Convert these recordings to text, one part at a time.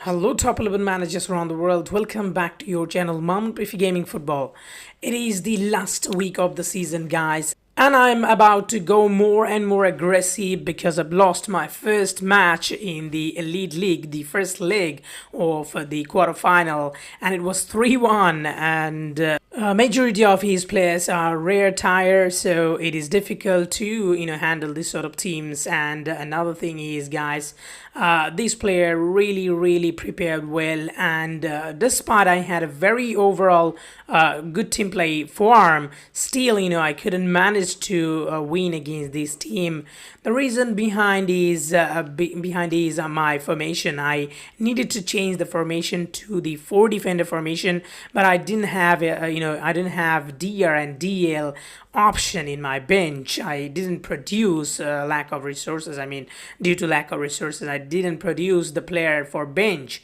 Hello, top 11 managers around the world. Welcome back to your channel, Mount Prefi Gaming Football. It is the last week of the season, guys. And I'm about to go more and more aggressive because I've lost my first match in the Elite League, the first leg of the quarterfinal, and it was 3-1. And majority of his players are rare tire, so it is difficult to handle this sort of teams. And another thing is, guys, this player really prepared well, and despite I had a very overall good team play form, still I couldn't manage to win against this team. The reason behind is my formation. I needed to change the formation to the 4 defender formation, but I didn't have I didn't have DR and DL option in my bench. I didn't produce lack of resources. I mean, due to lack of resources, I didn't produce the player for bench.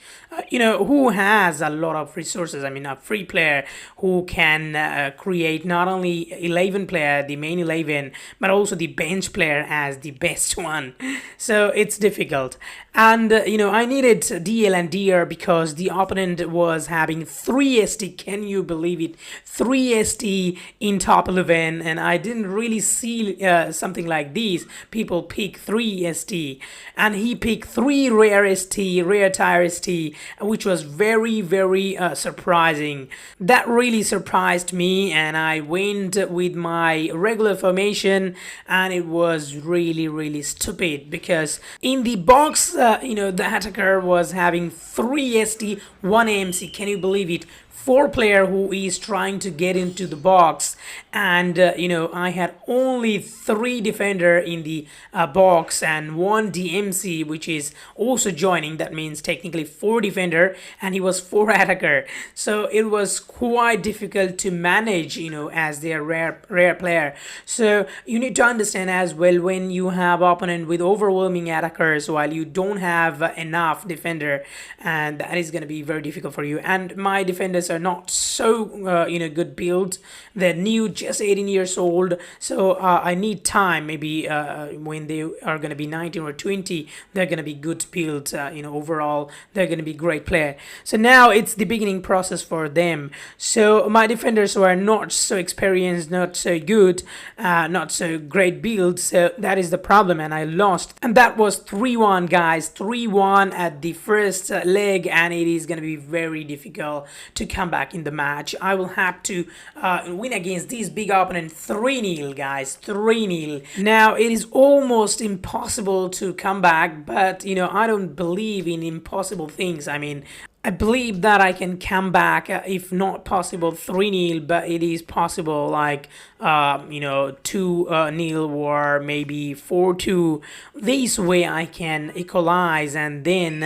Who has a lot of resources. I mean, a free player who can create not only 11 player, the main 11, but also the bench player as the best one. So it's difficult. And I needed DL and DR because the opponent was having 3 ST. Can you believe it? 3 ST in top 11. And I didn't really see something like this. People pick 3 ST, and he picked 3 rare ST, rare tire ST, which was very surprising. That really surprised me, and I went with my regular formation, and it was really stupid because in the box, the attacker was having 3 ST, 1 AMC. Can you believe it? 4 player who is trying to get into the box, and I had only 3 defender in the box and 1 DMC, which is also joining. That means technically 4 defender, and he was 4 attacker. So it was quite difficult to manage, as their rare player. So you need to understand as well, when you have opponent with overwhelming attackers while you don't have enough defender, and that is going to be very difficult for you. And my defenders are not so good build. They're new, just 18 years old, so I need time. Maybe when they are going to be 19 or 20, they're going to be good build. Overall they're going to be great player. So now it's the beginning process for them. So my defenders were not so experienced, not so good, not so great build. So that is the problem, and I lost. And that was 3-1, guys. 3-1 at the first leg, and it is going to be very difficult to come back in the match. I will have to win against this big opponent 3-0, guys. 3-0. Now it is almost impossible to come back, but I don't believe in impossible things. I mean, I believe that I can come back, if not possible 3-0, but it is possible, like 2-0 or maybe 4-2. This way I can equalize, and then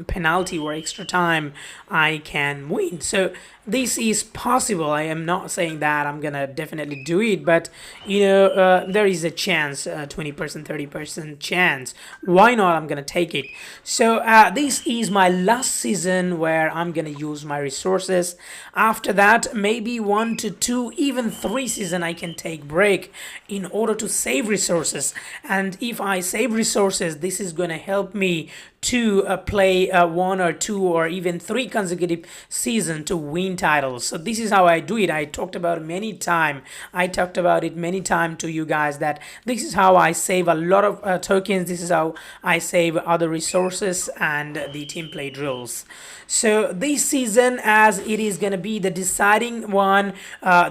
penalty or extra time I can win. So this is possible. I am not saying that I'm gonna definitely do it, but there is a chance, 20%, 30% chance. Why not? I'm gonna take it. So this is my last season where I'm gonna use my resources. After that, maybe 1 to 2, even 3 seasons I can take break in order to save resources. And if I save resources, this is gonna help me to play 1 or 2 or even 3 consecutive seasons to win titles. So this is how I do it. I talked about it many times to you guys, that this is how I save a lot of tokens. This is how I save other resources and the team play drills. So this season, as it is gonna be the deciding one,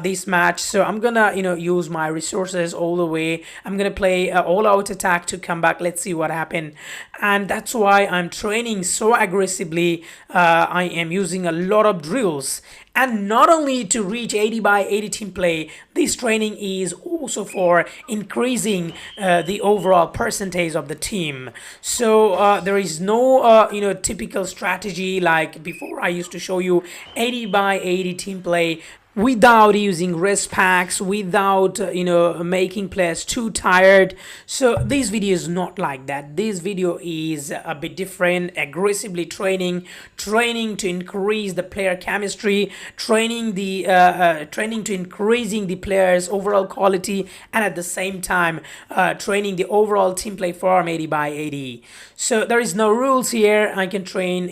this match, so I'm gonna use my resources all the way. I'm gonna play all out attack to come back. Let's see what happens. And that's why I'm training so aggressively. I am using a lot of drills, and not only to reach 80 by 80 team play, this training is also for increasing the overall percentage of the team. So there is no typical strategy like before. I used to show you 80 by 80 team play. without using rest packs, without making players too tired. So this video is not like that. This video is a bit different. Aggressively training to increase the player chemistry, training to increasing the players overall quality, and at the same time training the overall team play form 80 by 80. So there is no rules here. I can train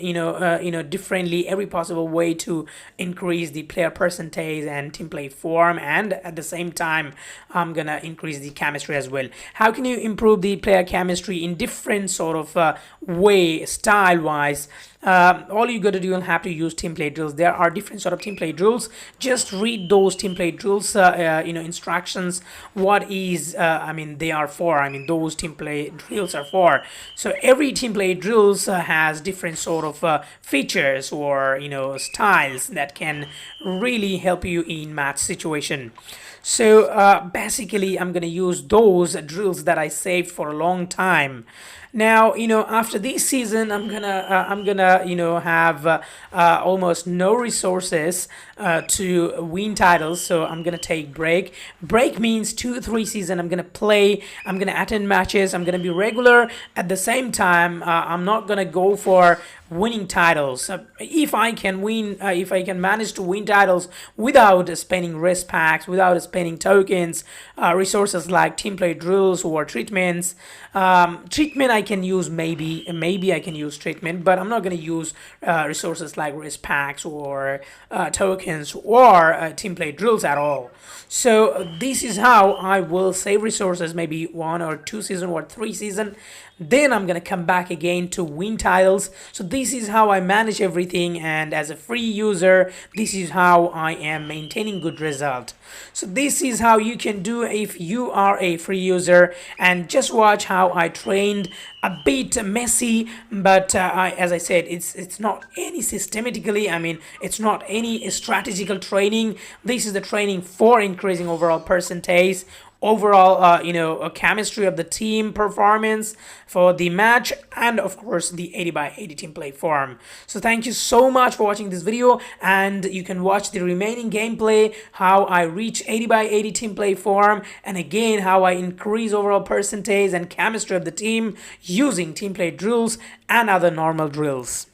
differently, every possible way to increase the player percentage and team play form, and at the same time I'm gonna increase the chemistry as well. How can you improve the player chemistry in different sort of way, style wise? All you gotta do, you'll have to use Teamplay drills. There are different sort of Teamplay drills. Just read those Teamplay drills instructions, what is they are for. Those Teamplay drills are for. So every Teamplay drills has different sort of features or styles that can really help you in match situation. So basically I'm gonna use those drills that I saved for a long time. Now, after this season, I'm gonna have almost no resources to win titles. So I'm gonna take break. Break means 2-3 season. I'm gonna play. I'm gonna attend matches. I'm gonna be regular. At the same time, I'm not gonna go for winning titles. If I can win, if I can manage to win titles without spending rest packs, without spending tokens, resources like Teamplay drills or treatments. Treatment I can use, maybe I can use treatment, but I'm not going to use resources like rest packs or tokens or Teamplay drills at all. So this is how I will save resources, maybe 1 or 2 season or 3 season. Then I'm gonna come back again to win titles. So this is how I manage everything, and as a free user, this is how I am maintaining good result. So this is how you can do if you are a free user, and just watch how I trained. A bit messy, but as I said, it's not any systematically. It's not any strategical training. This is the training for increasing overall percentage, overall chemistry of the team performance for the match, and of course the 80 by 80 team play form. So thank you so much for watching this video, and you can watch the remaining gameplay, how I reach 80 by 80 team play form, and again how I increase overall percentage and chemistry of the team using team play drills and other normal drills.